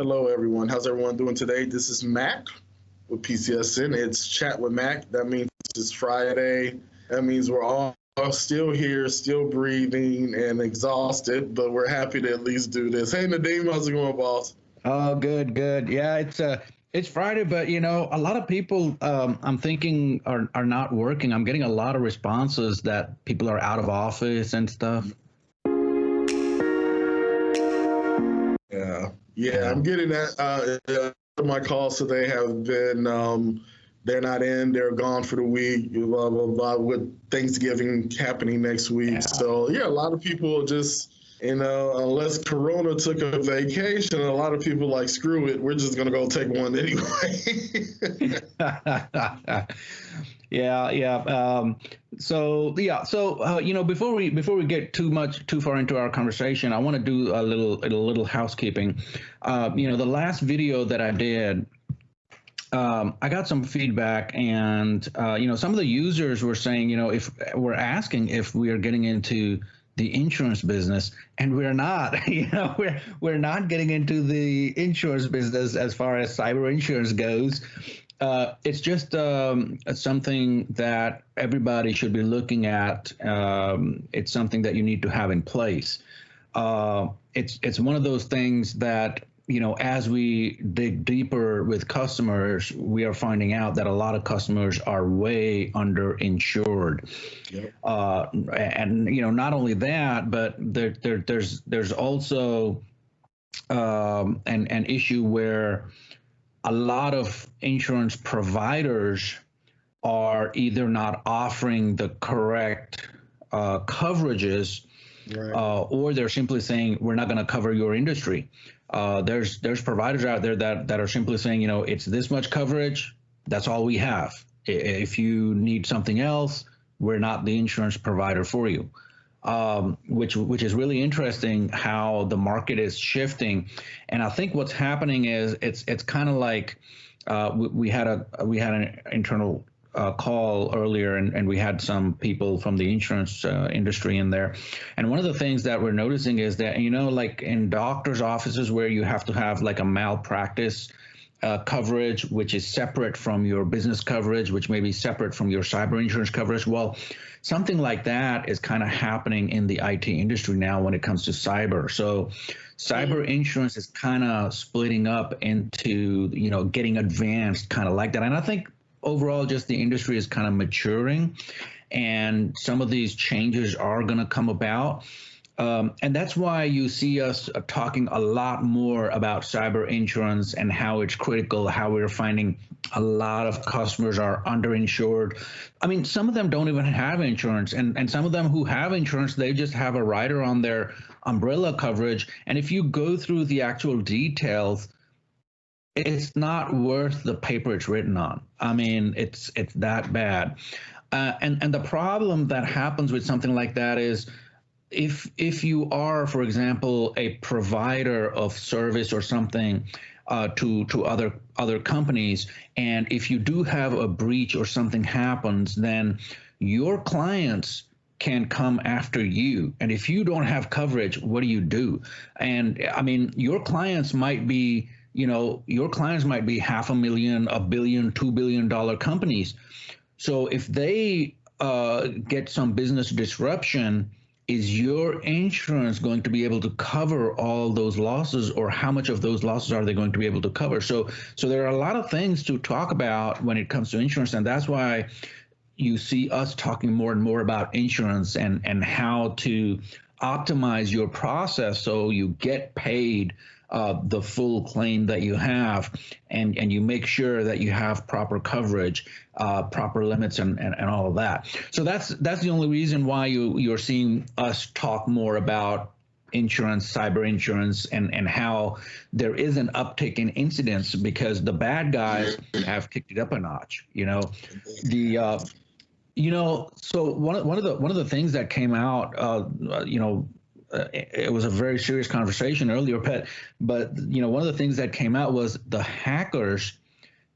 Hello, everyone. How's everyone doing today? This is Mac with PCSN. It's Chat with Mac. That means it's Friday. That means we're all still here, still breathing and exhausted, but we're happy to at least do this. Hey, Nadeem, how's it going, boss? Oh, good, good. Yeah, it's Friday, but a lot of people I'm thinking are not working. I'm getting a lot of responses that people are out of office and stuff. Yeah, I'm getting that. My calls today have been they're not in, they're gone for the week, blah, blah, blah, with Thanksgiving happening next week. Yeah. So, yeah, a lot of people just, unless Corona took a vacation, a lot of people like, screw it, we're just going to go take one anyway. Yeah. Before we get too far into our conversation, I want to do a little housekeeping. The last video that I did, I got some feedback, and some of the users were saying, if we're asking if we are getting into the insurance business, and we're not. We're not getting into the insurance business as far as cyber insurance goes. It's just something that everybody should be looking at. It's something that you need to have in place. It's one of those things that, as we dig deeper with customers, we are finding out that a lot of customers are way underinsured. Yep. And not only that, but there's also an issue where a lot of insurance providers are either not offering the correct coverages, Right. or they're simply saying, we're not going to cover your industry. There's providers out there that are simply saying, it's this much coverage, that's all we have. If you need something else, we're not the insurance provider for you. Which is really interesting how the market is shifting. And I think what's happening is it's kind of like we had an internal call earlier, and we had some people from the insurance industry in there. And one of the things that we're noticing is that, like in doctors' offices where you have to have like a malpractice coverage, which is separate from your business coverage, which may be separate from your cyber insurance coverage. Well, something like that is kind of happening in the IT industry now when it comes to cyber. So cyber insurance is kind of splitting up into, getting advanced kind of like that. And I think overall just the industry is kind of maturing, and some of these changes are going to come about. And that's why you see us talking a lot more about cyber insurance and how it's critical, how we're finding a lot of customers are underinsured. I mean, some of them don't even have insurance, and some of them who have insurance, they just have a rider on their umbrella coverage. And if you go through the actual details, it's not worth the paper it's written on. I mean, it's that bad. And the problem that happens with something like that is, if you are, for example, a provider of service or something to other companies, and if you do have a breach or something happens, then your clients can come after you. And if you don't have coverage, what do you do? And I mean, your clients might be, $500,000, $1 billion, $2 billion companies. So if they get some business disruption, is your insurance going to be able to cover all those losses, or how much of those losses are they going to be able to cover? So there are a lot of things to talk about when it comes to insurance, and that's why you see us talking more and more about insurance and how to optimize your process so you get paid the full claim that you have, and you make sure that you have proper coverage, proper limits, and all of that. So that's the only reason why you're seeing us talk more about insurance, cyber insurance, and how there is an uptick in incidents because the bad guys have kicked it up a notch. So one of the things that came out, it was a very serious conversation earlier, but one of the things that came out was the hackers,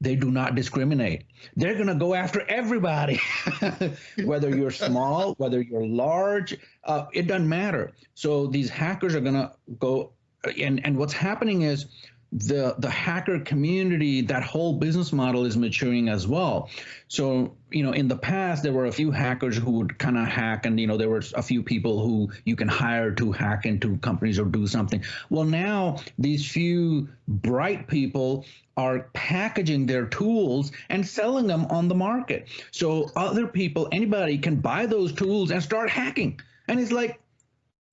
they do not discriminate. They're going to go after everybody, whether you're small, whether you're large, it doesn't matter. So these hackers are going to go, and what's happening is the hacker community, that whole business model is maturing as well. So, in the past, there were a few hackers who would kind of hack, and, there were a few people who you can hire to hack into companies or do something. Well, now these few bright people are packaging their tools and selling them on the market. So other people, anybody can buy those tools and start hacking. And it's like,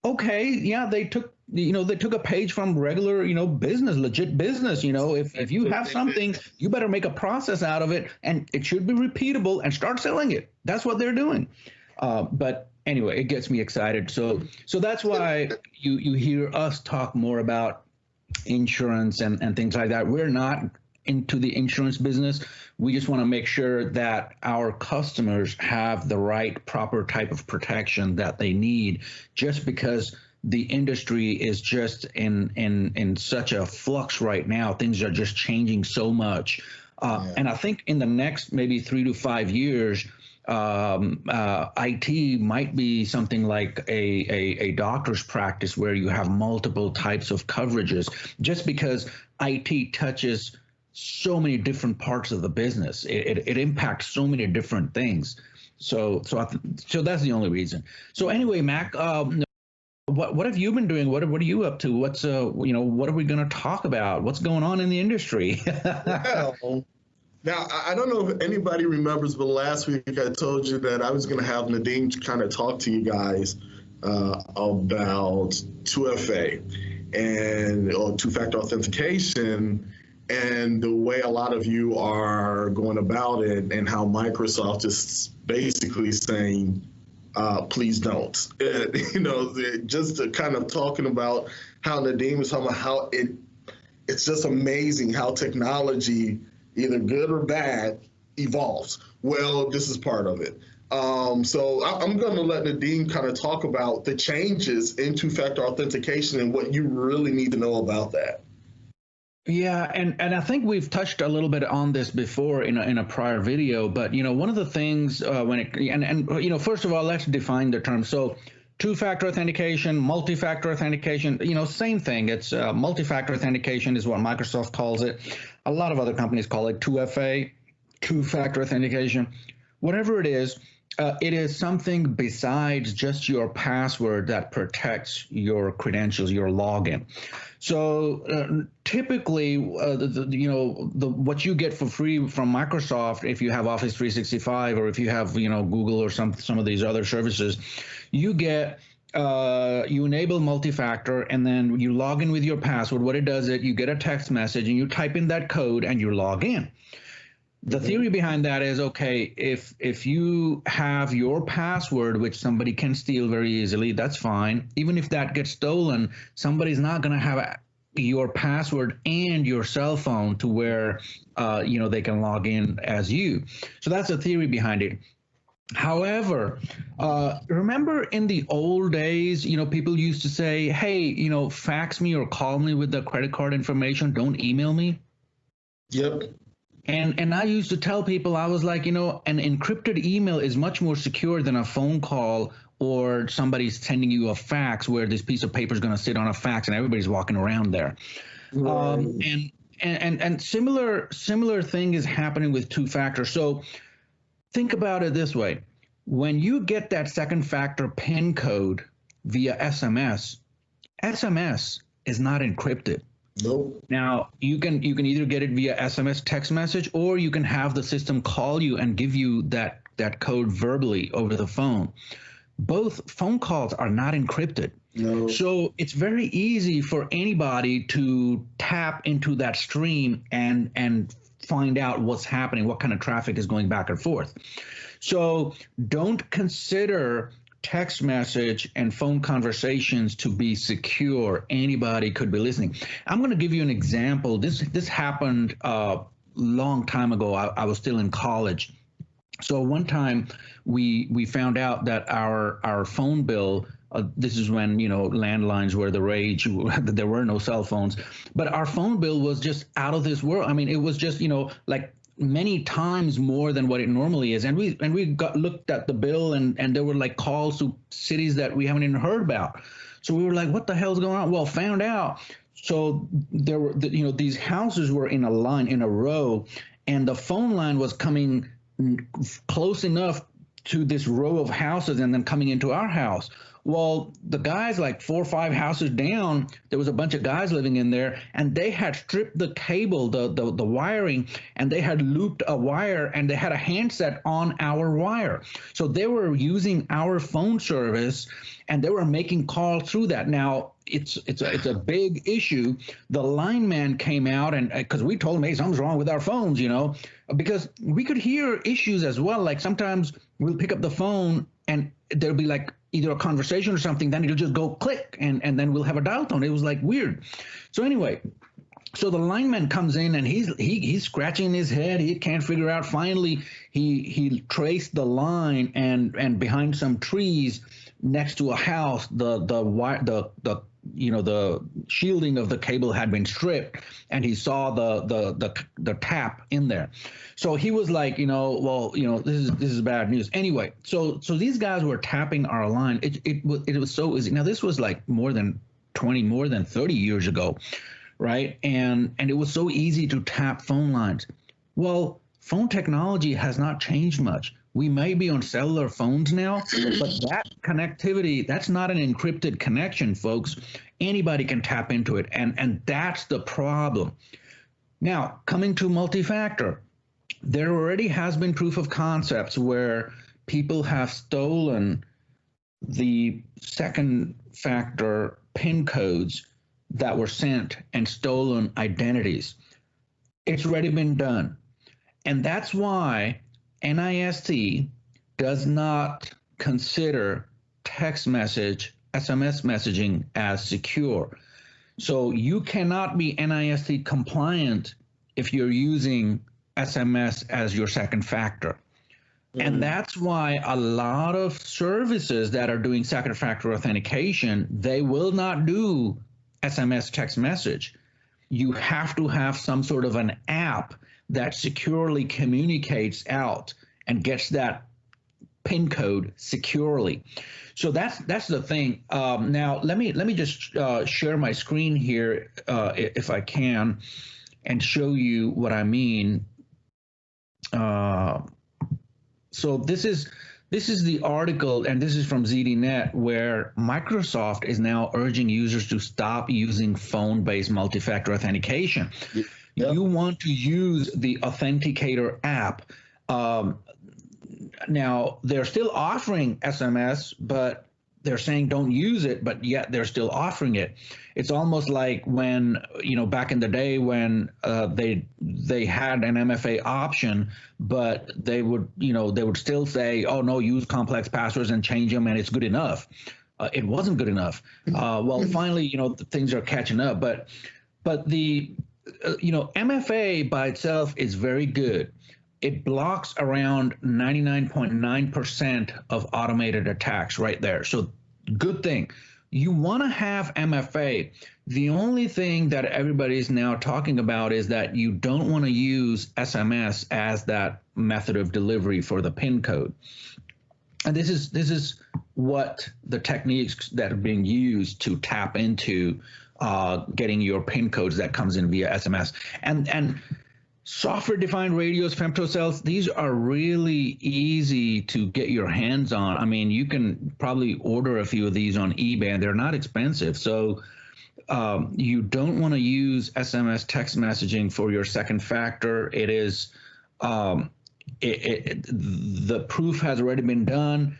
okay, yeah, they took a page from regular, business, legit business. If you have something, you better make a process out of it, and it should be repeatable, and start selling it. That's what they're doing. But anyway, it gets me excited. So that's why you hear us talk more about insurance and things like that. We're not into the insurance business. We just want to make sure that our customers have the right proper type of protection that they need, just because the industry is just in such a flux right now. Things are just changing so much. And I think in the next maybe 3 to 5 years, IT might be something like a doctor's practice, where you have multiple types of coverages, just because IT touches so many different parts of the business. It impacts so many different things. So that's the only reason. So anyway, Mac, what have you been doing? What are you up to? What are we going to talk about? What's going on in the industry? Well, now, I don't know if anybody remembers, but last week I told you that I was going to have Nadeem kind of talk to you guys about 2FA or two-factor authentication, and the way a lot of you are going about it, and how Microsoft is basically saying, please don't. Just to kind of talking about how Nadeem was talking about how it's just amazing how technology, either good or bad, evolves. Well, this is part of it. So I'm going to let Nadeem kind of talk about the changes in two-factor authentication and what you really need to know about that. Yeah, and I think we've touched a little bit on this before in a prior video, but one of the things first of all, let's define the term. So two-factor authentication, multi-factor authentication, same thing. It's multi-factor authentication is what Microsoft calls it. A lot of other companies call it 2FA, two-factor authentication. Whatever it is something besides just your password that protects your credentials, your login. So typically, what you get for free from Microsoft, if you have Office 365 or if you have Google or some of these other services, you get you enable multi-factor, and then you log in with your password. What it does is you get a text message and you type in that code and you log in. The theory behind that is, okay, if you have your password, which somebody can steal very easily, that's fine. Even if that gets stolen, somebody's not going to have your password and your cell phone to where they can log in as you. So that's the theory behind it. However, remember in the old days, people used to say, hey, fax me or call me with the credit card information. Don't email me. Yep. And I used to tell people, I was like, an encrypted email is much more secure than a phone call or somebody's sending you a fax where this piece of paper is going to sit on a fax and everybody's walking around there. Right. And similar thing is happening with two-factor. So think about it this way. When you get that second factor PIN code via SMS is not encrypted. Nope. Now, you can either get it via SMS text message, or you can have the system call you and give you that code verbally over the phone. Both phone calls are not encrypted. No. So it's very easy for anybody to tap into that stream and find out what's happening, what kind of traffic is going back and forth. So don't consider text message and phone conversations to be secure. Anybody could be listening. I'm going to give you an example. This happened a long time ago. I was still in college. So one time we found out that our phone bill, this is when landlines were the rage. There were no cell phones, but our phone bill was just out of this world. I mean, it was just like many times more than what it normally is. And we looked at the bill, and there were like calls to cities that we haven't even heard about. So we were like, what the hell's going on? Well, found out So there were, these houses were in a line, in a row, and the phone line was coming close enough to this row of houses and then coming into our house. Well, the guys like 4 or 5 houses down, there was a bunch of guys living in there, and they had stripped the cable, the wiring, and they had looped a wire, and they had a handset on our wire. So they were using our phone service, and they were making calls through that. Now it's a big issue. The lineman came out, and because we told him, hey, something's wrong with our phones, because we could hear issues as well. Like sometimes we'll pick up the phone and there'll be like either a conversation or something, then it'll just go click, and then we'll have a dial tone. It was like weird. So anyway, so the lineman comes in and he's scratching his head. He can't figure out. Finally, he traced the line, and behind some trees next to a house, the shielding of the cable had been stripped, and he saw the tap in there. So he was like, this is bad news. Anyway, so these guys were tapping our line. It was so easy. Now this was like more than 30 years ago, right? And it was so easy to tap phone lines. Well, phone technology has not changed much. We may be on cellular phones now, but that connectivity, that's not an encrypted connection, folks. Anybody can tap into it, and that's the problem. Now, coming to multi-factor, there already has been proof of concepts where people have stolen the second factor PIN codes that were sent and stolen identities. It's already been done. And that's why NIST does not consider text message, SMS messaging as secure. So you cannot be NIST compliant if you're using SMS as your second factor. And that's why a lot of services that are doing second factor authentication, they will not do SMS text message. You have to have some sort of an app that securely communicates out and gets that PIN code securely. So that's the thing. Now let me just share my screen here if I can, and show you what I mean. So this is the article, and this is from ZDNet, where Microsoft is now urging users to stop using phone-based multi-factor authentication. Yep. You want to use the Authenticator app. Now, they're still offering SMS, but they're saying don't use it, but yet they're still offering it. It's almost like when, back in the day when they had an MFA option, but they would still say, oh no, use complex passwords and change them and it's good enough. It wasn't good enough. Well, finally, things are catching up, but the MFA by itself is very good. It blocks around 99.9% of automated attacks right there. So good thing. You want to have MFA. The only thing that everybody is now talking about is that you don't want to use SMS as that method of delivery for the PIN code. And this is what the techniques that are being used to tap into getting your PIN codes that comes in via SMS. And software-defined radios, femtocells, these are really easy to get your hands on. I mean, you can probably order a few of these on eBay, and they're not expensive. So you don't want to use SMS text messaging for your second factor. It is the proof has already been done.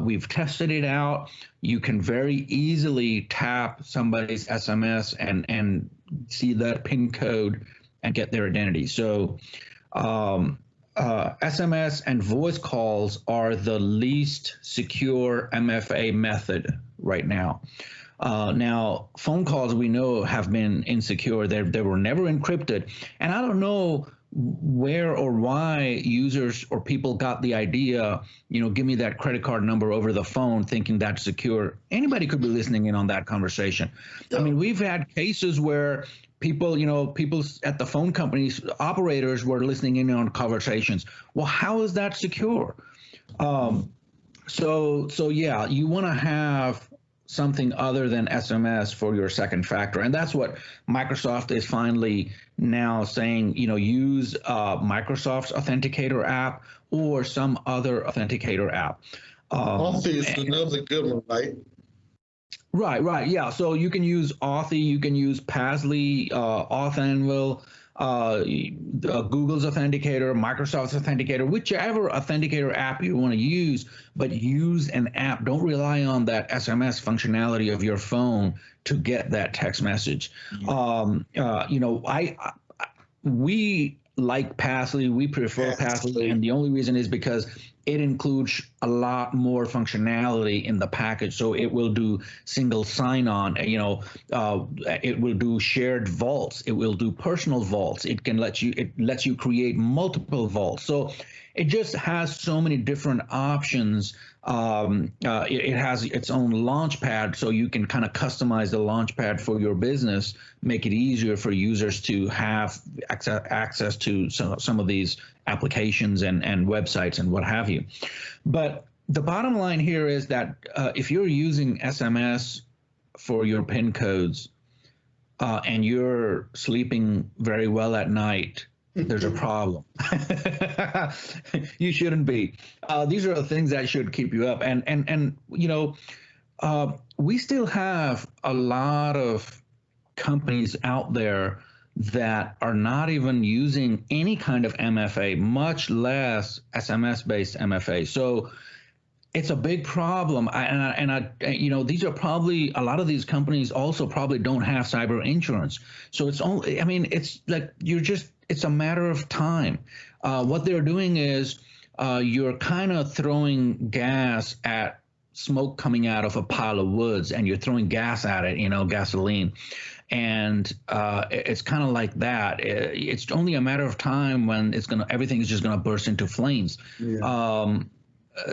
We've tested it out. You can very easily tap somebody's SMS and see that PIN code and get their identity. So SMS and voice calls are the least secure MFA method right now. Now, phone calls we know have been insecure. They were never encrypted. And I don't know where or why users or people got the idea, give me that credit card number over the phone thinking that's secure. Anybody could be listening in on that conversation. I mean, we've had cases where people at the phone companies, operators were listening in on conversations. Well, how is that secure? So yeah, you want to have something other than SMS for your second factor. And that's what Microsoft is finally now saying, use Microsoft's Authenticator app or some other authenticator app. Authy is another good one, right? Right. Yeah. So you can use Authy, you can use Pasley, Authenville, Google's Authenticator, Microsoft's Authenticator, whichever Authenticator app you want to use, but use an app. Don't rely on that SMS functionality of your phone to get that text message. We like Pasley, we prefer Pasley, and the only reason is because it includes a lot more functionality in the package. So it will do single sign-on, it will do shared vaults, it will do personal vaults, it lets you create multiple vaults. So it just has so many different options. It has its own launch pad, so you can kind of customize the launch pad for your business, make it easier for users to have access to some of these applications and websites and what have you. But the bottom line here is that if you're using SMS for your PIN codes and you're sleeping very well at night, there's a problem. You shouldn't be. These are the things that should keep you up. And we still have a lot of companies out there that are not even using any kind of MFA, much less SMS-based MFA. So it's a big problem. These are probably, a lot of these companies also probably don't have cyber insurance. So it's only, it's like it's a matter of time. What they're doing is you're kind of throwing gas at smoke coming out of a pile of woods, and you're throwing gas at it, gasoline. And it's kind of like that. It's only a matter of time when everything is just going to burst into flames. Yeah.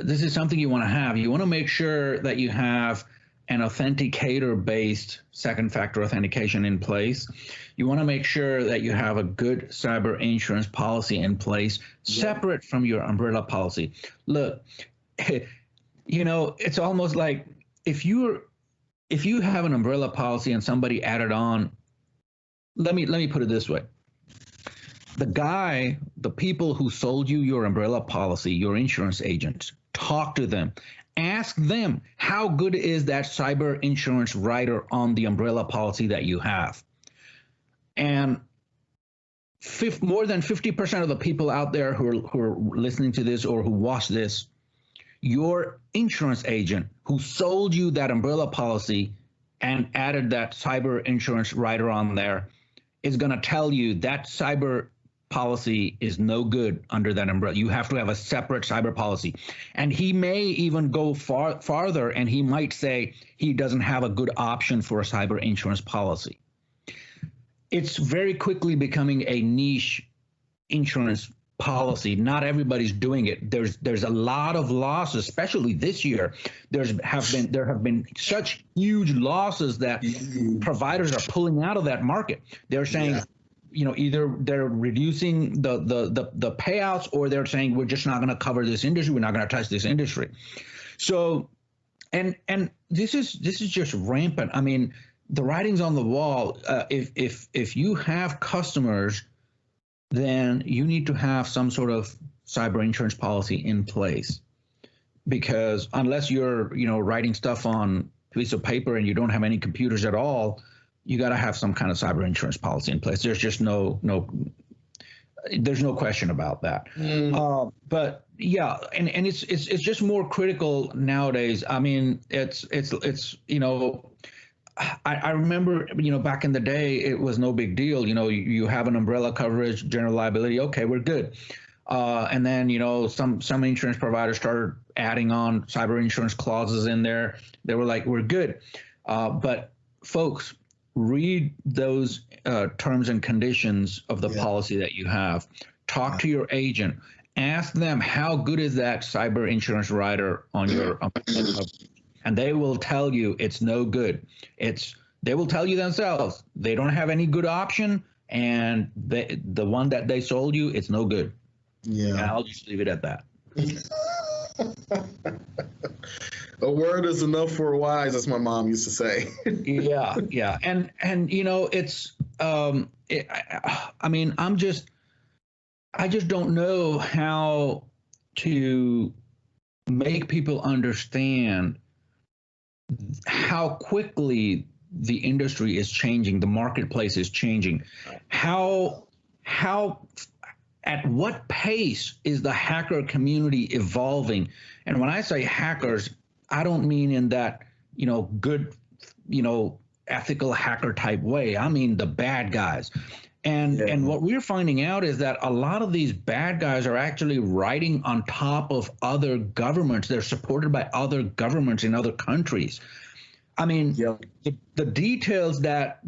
This is something you want to have. You want to make sure that you have an authenticator-based second factor authentication in place. You want to make sure that you have a good cyber insurance policy in place, separate from your umbrella policy. Look, it's almost like if you have an umbrella policy and somebody added on, let me put it this way. The people who sold you your umbrella policy, your insurance agents, talk to them. Ask them, how good is that cyber insurance rider on the umbrella policy that you have? And more than 50% of the people out there who are listening to this or who watch this, your insurance agent who sold you that umbrella policy and added that cyber insurance rider on there is going to tell you that cyber policy is no good under that umbrella. You have to have a separate cyber policy. And he may even go farther, and he might say he doesn't have a good option for a cyber insurance policy. It's very quickly becoming a niche insurance policy. Not everybody's doing it. There's a lot of losses, especially this year. There have been such huge losses that providers are pulling out of that market. They're saying, either they're reducing the payouts, or they're saying we're just not going to cover this industry. We're not going to touch this industry. So, and this is just rampant. The writing's on the wall. If you have customers, then you need to have some sort of cyber insurance policy in place, because unless you're writing stuff on a piece of paper and you don't have any computers at all, you got to have some kind of cyber insurance policy in place. There's just there's no question about that. But yeah, and it's just more critical nowadays. I remember, back in the day, it was no big deal. You have an umbrella coverage, general liability. Okay, we're good. And then, some insurance providers started adding on cyber insurance clauses in there. They were like, we're good. But folks, read those terms and conditions of the policy that you have. Talk to your agent. Ask them, how good is that cyber insurance rider on your and they will tell you it's no good. They will tell you themselves they don't have any good option, and the one that they sold you, it's no good. Yeah, and I'll just leave it at that. A word is enough for a wise, as my mom used to say. Yeah, and it's I mean, I just don't know how to make people understand how quickly the industry is changing, the marketplace is changing, how at what pace is the hacker community evolving? And when I say hackers, I don't mean in that, good, ethical hacker type way. I mean the bad guys. And what we're finding out is that a lot of these bad guys are actually riding on top of other governments. They're supported by other governments in other countries. I mean, the details that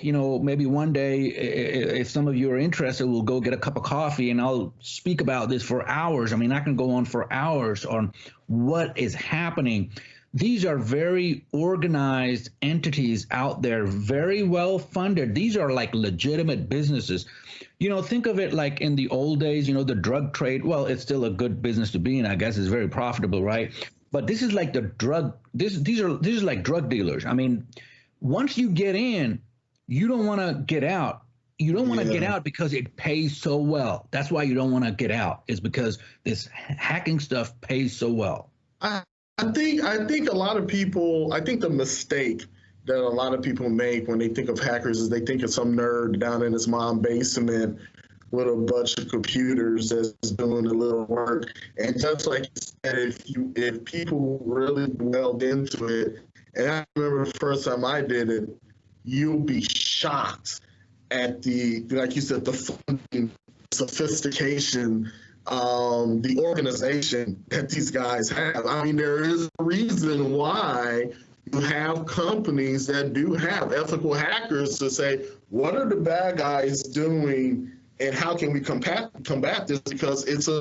maybe one day, if some of you are interested, we'll go get a cup of coffee and I'll speak about this for hours. I mean, I can go on for hours on what is happening. These are very organized entities out there, very well funded. These are like legitimate businesses. Think of it like in the old days, the drug trade. Well, it's still a good business to be in, I guess. It's very profitable, right? But this is like these are like drug dealers. I mean, once you get in, you don't want to get out. You don't want to get out because it pays so well. That's why you don't want to get out, is because this hacking stuff pays so well. I think a lot of people, I think the mistake that a lot of people make when they think of hackers is they think of some nerd down in his mom's basement with a bunch of computers that's doing a little work. And just like you said, if people really delved into it, and I remember the first time I did it, you'll be shocked at like you said, the funding, sophistication, the organization that these guys have. I mean, there is a reason why you have companies that do have ethical hackers to say, what are the bad guys doing and how can we combat this? Because it's a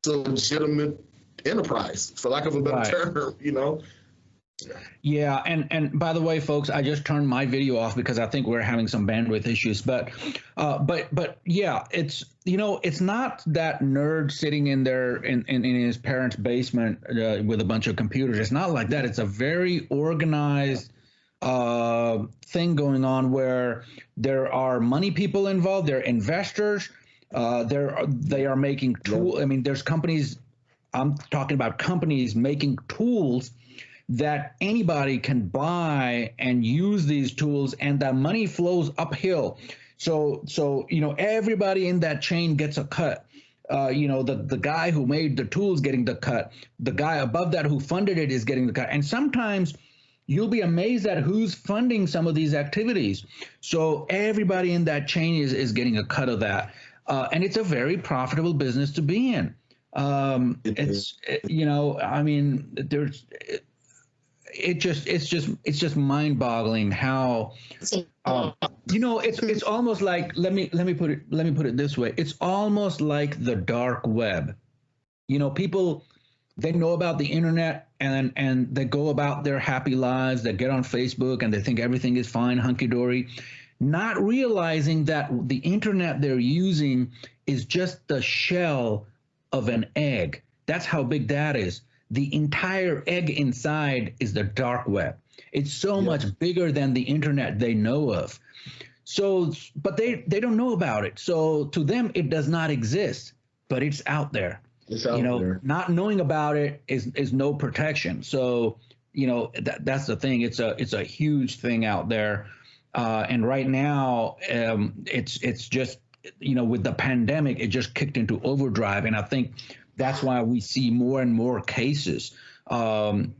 legitimate enterprise, for lack of a better term, Yeah, and by the way, folks, I just turned my video off because I think we're having some bandwidth issues. But yeah, it's it's not that nerd sitting in his parents' basement with a bunch of computers. It's not like that. It's a very organized thing going on where there are money people involved. There are investors. They are making tools. I mean, there's companies. I'm talking about companies making tools that anybody can buy and use these tools, and that money flows uphill. So everybody in that chain gets a cut. The guy who made the tools getting the cut. The guy above that who funded it is getting the cut. And sometimes you'll be amazed at who's funding some of these activities. So everybody in that chain is getting a cut of that. And it's a very profitable business to be in. I mean, it's just mind-boggling how it's almost like let me put it this way. It's almost like the dark web. People, they know about the internet and they go about their happy lives. They get on Facebook and they think everything is fine, hunky-dory, not realizing that the internet they're using is just the shell of an egg. That's how big that is. The entire egg inside is the dark web. It's so much bigger than the internet they know of. So, but they don't know about it. So to them, it does not exist, but it's out there. It's out there. Not knowing about it is no protection. So, that's the thing. It's a huge thing out there. And right now, it's just, with the pandemic, it just kicked into overdrive. And I think that's why we see more and more cases, and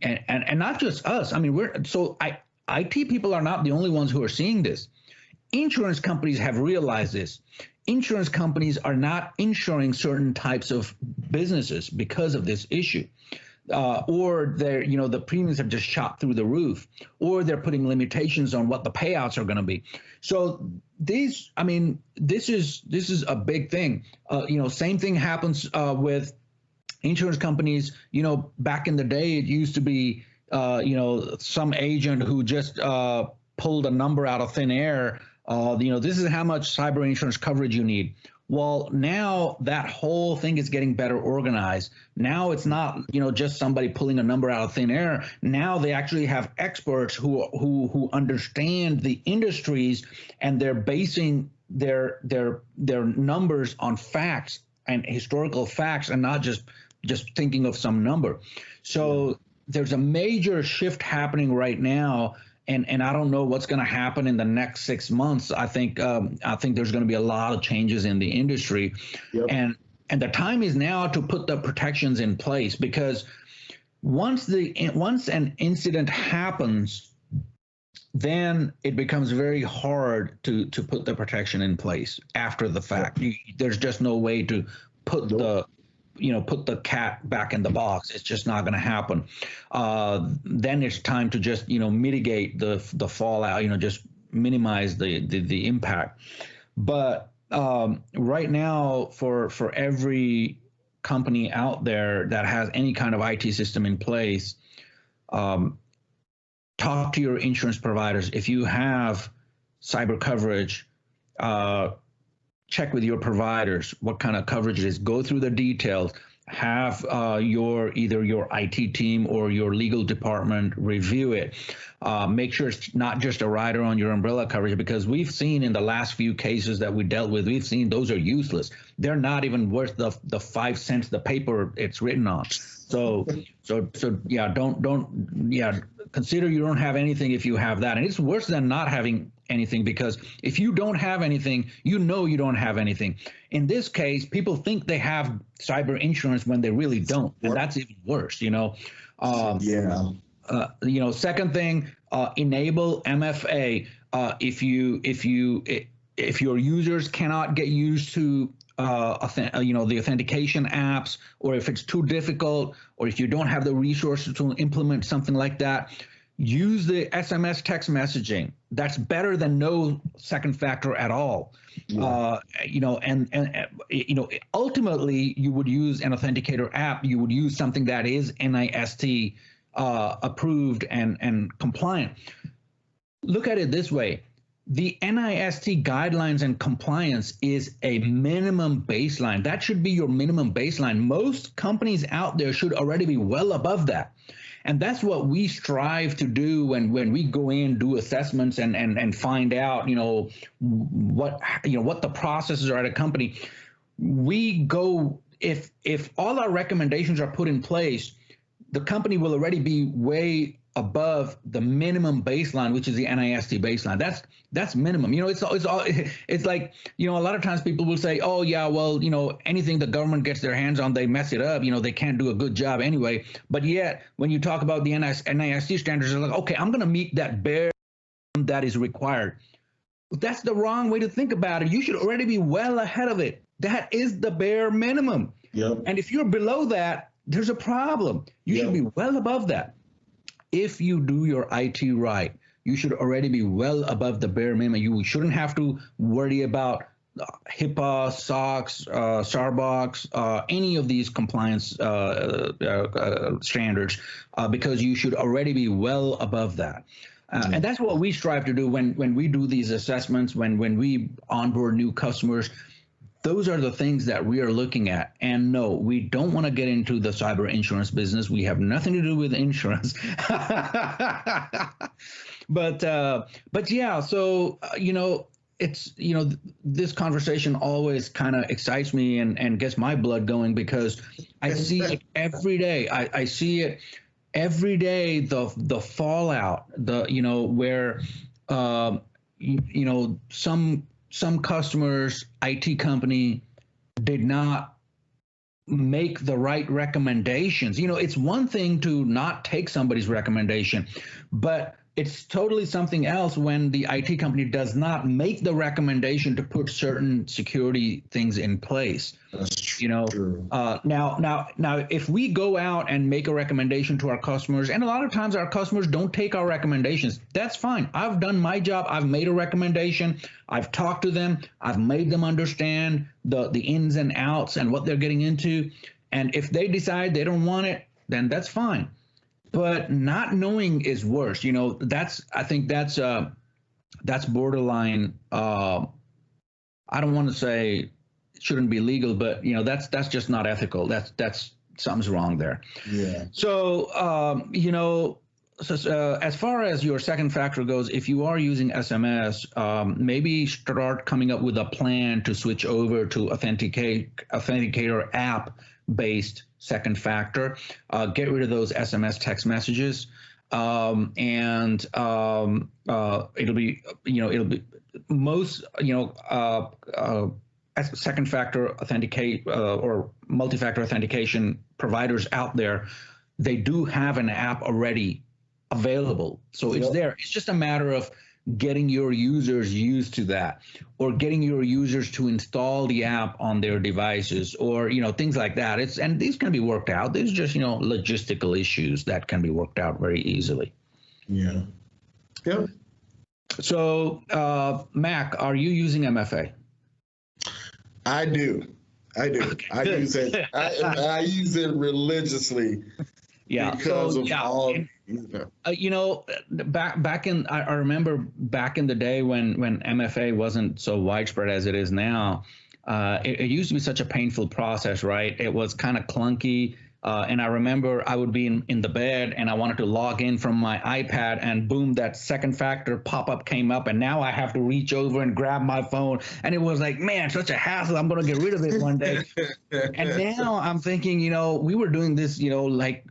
not just us. I mean, IT people are not the only ones who are seeing this. Insurance companies have realized this. Insurance companies are not insuring certain types of businesses because of this issue, or the premiums have just shot through the roof, or they're putting limitations on what the payouts are going to be. So this is a big thing. Same thing happens with insurance companies. Back in the day, it used to be, some agent who just pulled a number out of thin air. This is how much cyber insurance coverage you need. Well, now that whole thing is getting better organized. Now it's not, just somebody pulling a number out of thin air. Now they actually have experts who understand the industries, and they're basing their numbers on facts and historical facts, and not just thinking of some number. So there's a major shift happening right now, and I don't know what's going to happen in the next 6 months. I think there's going to be a lot of changes in the industry, Yep. and the time is now to put the protections in place, because once an incident happens, then it becomes very hard to put the protection in place after the fact. There's just no way to put put the cat back in the box. It's just not going to happen. Then it's time to just mitigate the fallout. Just minimize the impact. But right now, for every company out there that has any kind of IT system in place, talk to your insurance providers. If you have cyber coverage, check with your providers what kind of coverage it is. Go through the details. Have either your IT team or your legal department review it. Make sure it's not just a rider on your umbrella coverage, because we've seen in the last few cases that we dealt with, we've seen those are useless. They're not even worth the 5 cents the paper it's written on. So yeah, don't consider you don't have anything if you have that. And it's worse than not having anything, because if you don't have anything, you don't have anything. In this case, people think they have cyber insurance when they really don't, and that's even worse. Second thing, enable MFA. If your users cannot get used to the authentication apps, or if it's too difficult, or if you don't have the resources to implement something like that, use the SMS text messaging. That's better than no second factor at all. Yeah. Ultimately, you would use an authenticator app. You would use something that is NIST approved and compliant. Look at it this way. The NIST guidelines and compliance is a minimum baseline. That should be your minimum baseline. Most companies out there should already be well above that. And that's what we strive to do when we go in, do assessments and find out, what the processes are at a company. We go, if all our recommendations are put in place, the company will already be way above the minimum baseline, which is the NIST baseline. That's minimum. It's like, a lot of times people will say, oh yeah, well, anything the government gets their hands on, they mess it up. They can't do a good job anyway. But yet, when you talk about the NIST standards, they're like, okay, I'm going to meet that bare that is required. That's the wrong way to think about it. You should already be well ahead of it. That is the bare minimum. Yep. And if you're below that, there's a problem. You should be well above that. If you do your IT right, you should already be well above the bare minimum. You shouldn't have to worry about HIPAA, SOX, Starbucks, any of these compliance standards, because you should already be well above that. And that's what we strive to do when we do these assessments, when we onboard new customers. Those are the things that we are looking at. And no, we don't want to get into the cyber insurance business. We have nothing to do with insurance. But yeah, so, it's, this conversation always kind of excites me and gets my blood going, because I see it every day. I see it every day, the fallout, where, some customers, IT company did not make the right recommendations. It's one thing to not take somebody's recommendation, but it's totally something else when the IT company does not make the recommendation to put certain security things in place. That's true. Now, if we go out and make a recommendation to our customers, and a lot of times our customers don't take our recommendations, that's fine. I've done my job. I've made a recommendation. I've talked to them. I've made them understand the ins and outs and what they're getting into. And if they decide they don't want it, then that's fine. But not knowing is worse. I think that's borderline. I don't want to say shouldn't be legal, but that's just not ethical. That's something's wrong there. Yeah. So as far as your second factor goes, if you are using SMS, maybe start coming up with a plan to switch over to authenticator app based second factor. Get rid of those SMS text messages, and it'll be most second factor authenticate or multi-factor authentication providers out there. They do have an app already available, so it's there. It's just a matter of getting your users used to that, or getting your users to install the app on their devices, or things like that. And these can be worked out. There's just logistical issues that can be worked out very easily. Yeah. So Mac, are you using MFA? I do. Okay, I use it. I use it religiously. Yeah. Because of all. Back in, I remember back in the day when MFA wasn't so widespread as it is now. It used to be such a painful process, right? It was kind of clunky. And I remember I would be in the bed and I wanted to log in from my iPad, and boom, that second factor pop-up came up, and now I have to reach over and grab my phone. And it was like, man, such a hassle. I'm going to get rid of it one day. And now I'm thinking, we were doing this, like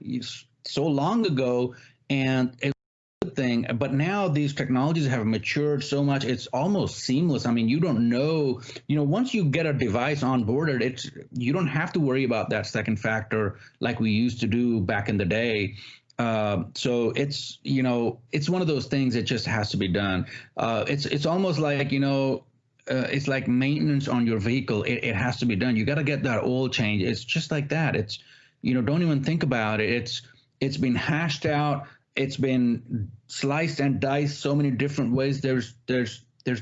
so long ago, and it's a good thing. But now these technologies have matured so much, it's almost seamless. I mean, you don't know, once you get a device onboarded, you don't have to worry about that second factor like we used to do back in the day. So it's, it's one of those things that just has to be done. It's almost like, it's like maintenance on your vehicle. It has to be done. You got to get that oil change. It's just like that. It's, don't even think about it. It's been hashed out. It's been sliced and diced so many different ways. There's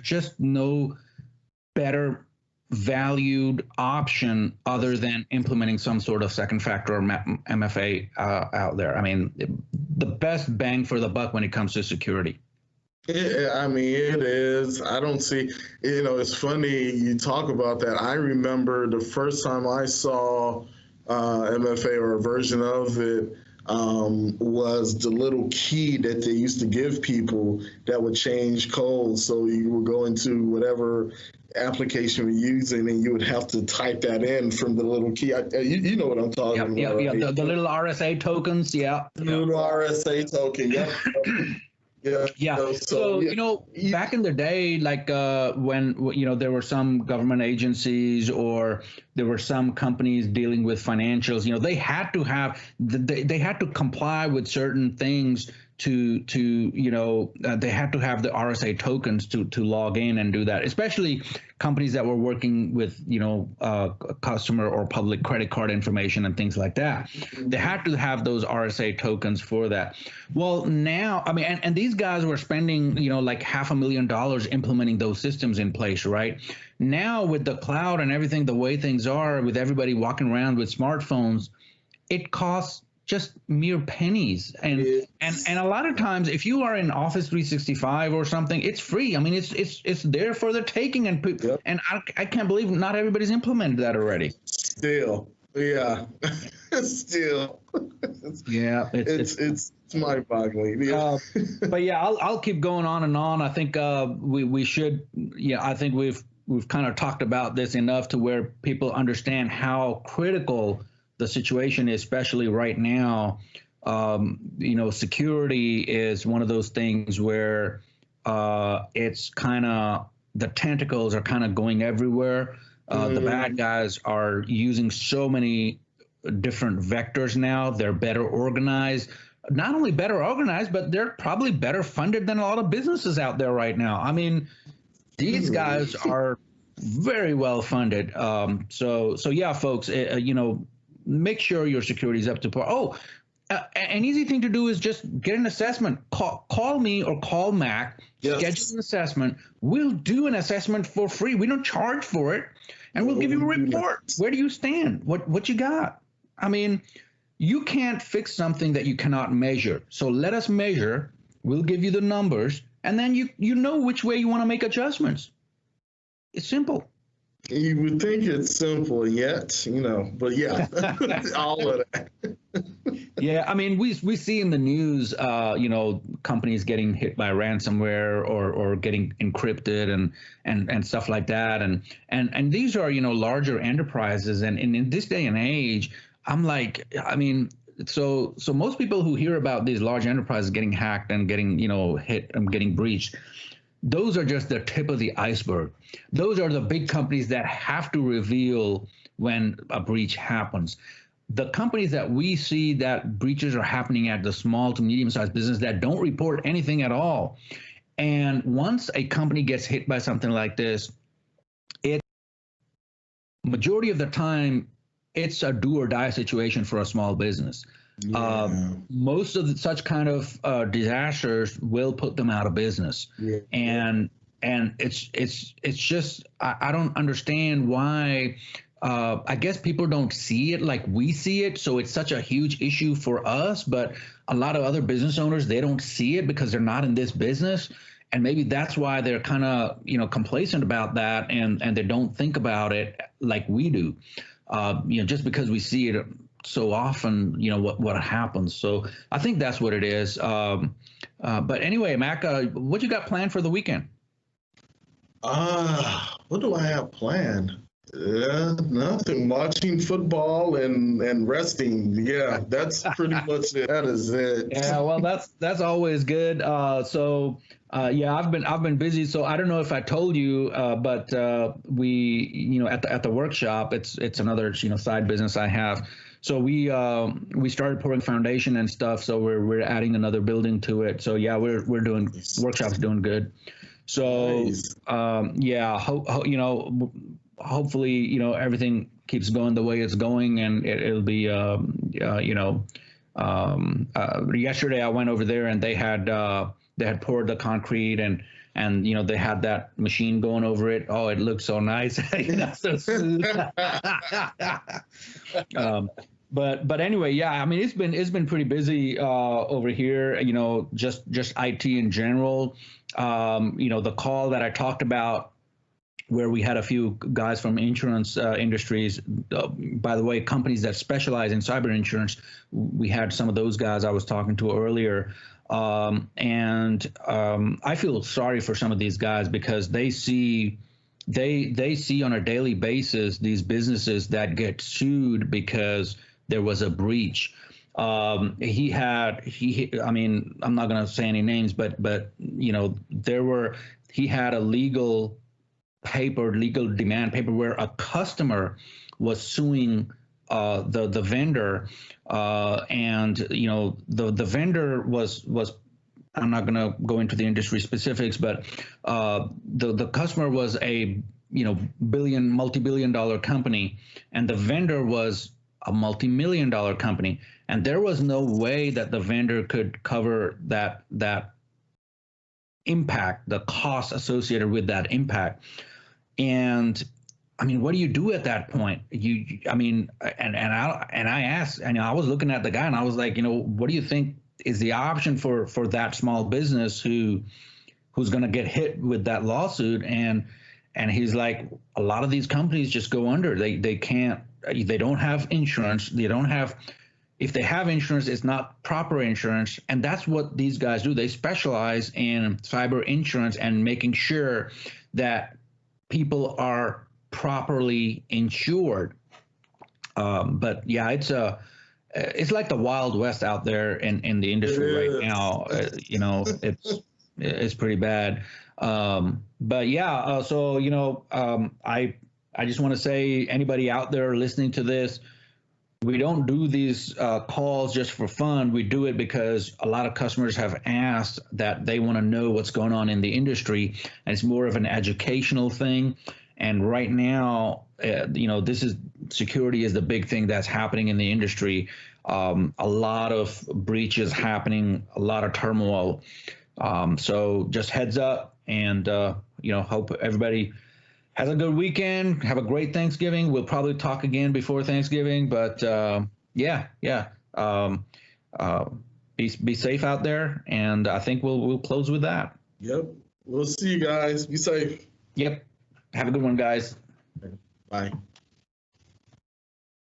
just no better valued option other than implementing some sort of second factor or MFA out there. I mean, the best bang for the buck when it comes to security. It is. I don't see, it's funny you talk about that. I remember the first time I saw MFA or a version of it, was the little key that they used to give people that would change codes. So you would go into whatever application you're using, and you would have to type that in from the little key. You know what I'm talking about. Yeah, right? the little RSA tokens. Yeah. The little RSA token. Yep. Yeah. So back in the day, like when there were some government agencies or there were some companies dealing with financials, they had to have they had to comply with certain things to they had to have the RSA tokens to log in and do that, especially companies that were working with customer or public credit card information and things like that. They had to have those RSA tokens for that. Well, now, and these guys were spending like $500,000 implementing those systems in place, right? Now with the cloud and everything, the way things are, with everybody walking around with smartphones, it costs just mere pennies. And a lot of times, if you are in Office 365 or something, it's free. I mean, it's there for the taking, and and I can't believe not everybody's implemented that already. Still, yeah, still, yeah, it's mind-boggling. Yeah. But yeah, I'll keep going on and on. I think we should. Yeah, I think we've kind of talked about this enough to where people understand how critical the situation is, especially right now. Security is one of those things where it's kind of, the tentacles are kind of going everywhere. The bad guys are using so many different vectors now. They're better organized. Not only better organized, but they're probably better funded than a lot of businesses out there right now. I mean, these guys are very well funded. So yeah, folks, make sure your security is up to par. An easy thing to do is just get an assessment. Call me or call Mac. Yes. Schedule an assessment. We'll do an assessment for free. We don't charge for it, and we'll give you a report. Where do you stand? What you got? I mean, you can't fix something that you cannot measure. So let us measure. We'll give you the numbers, and then you know which way you want to make adjustments. It's simple. You would think it's simple, yet, but yeah, all of that. Yeah, I mean, we see in the news, companies getting hit by ransomware or getting encrypted and stuff like that, and these are larger enterprises, and in this day and age, I'm like, I mean, so most people who hear about these large enterprises getting hacked and getting hit and getting breached, those are just the tip of the iceberg. Those are the big companies that have to reveal when a breach happens. The companies that we see that breaches are happening at, the small to medium sized business that don't report anything at all. And once a company gets hit by something like this, it majority of the time it's a do or die situation for a small business. Most of such kind of disasters will put them out of business. Yeah. And it's just I don't understand why. I guess people don't see it like we see it, so it's such a huge issue for us. But a lot of other business owners, they don't see it because they're not in this business, and maybe that's why they're kind of complacent about that, and they don't think about it like we do. Just because we see it so often, what happens. So I think that's what it is. But anyway, Mac, what you got planned for the weekend? What do I have planned? Nothing. Watching football and resting. Yeah, that's pretty much it. That is it. Yeah, well, that's always good. Yeah, I've been busy. So I don't know if I told you, but we at the workshop, it's another side business I have. So we started pouring foundation and stuff. So we're adding another building to it. So yeah, we're doing workshops doing good. So Nice. Yeah, hopefully everything keeps going the way it's going, and it'll be yesterday I went over there and they had poured the concrete, and they had that machine going over it. Oh, it looked so nice. So smooth. But anyway, yeah, I mean, it's been pretty busy over here, just IT in general. The call that I talked about where we had a few guys from insurance industries, by the way, companies that specialize in cyber insurance. We had some of those guys I was talking to earlier. I feel sorry for some of these guys because they see on a daily basis these businesses that get sued because there was a breach. I mean, I'm not going to say any names, but he had a legal demand paper where a customer was suing the vendor, and the vendor was, I'm not going to go into the industry specifics, but the customer was a multi-billion dollar company, and the vendor was a multi-million dollar company, and there was no way that the vendor could cover that impact, the cost associated with that impact. And I mean, what do you do at that point? I asked, and I was looking at the guy, and I was like, what do you think is the option for that small business who's going to get hit with that lawsuit? And he's like, a lot of these companies just go under. They don't have insurance. If they have insurance, it's not proper insurance. And that's what these guys do. They specialize in cyber insurance and making sure that people are properly insured. But yeah, it's like the Wild West out there in the industry right now. It's pretty bad. But yeah, I just want to say, anybody out there listening to this, we don't do these calls just for fun. We do it because a lot of customers have asked that they want to know what's going on in the industry, and it's more of an educational thing. And right now, security is the big thing that's happening in the industry. A lot of breaches happening, a lot of turmoil. So just heads up, and hope everybody has a good weekend. Have a great Thanksgiving. We'll probably talk again before Thanksgiving, but yeah. Be safe out there, and I think we'll close with that. Yep. We'll see you guys. Be safe. Yep. Have a good one, guys. Bye.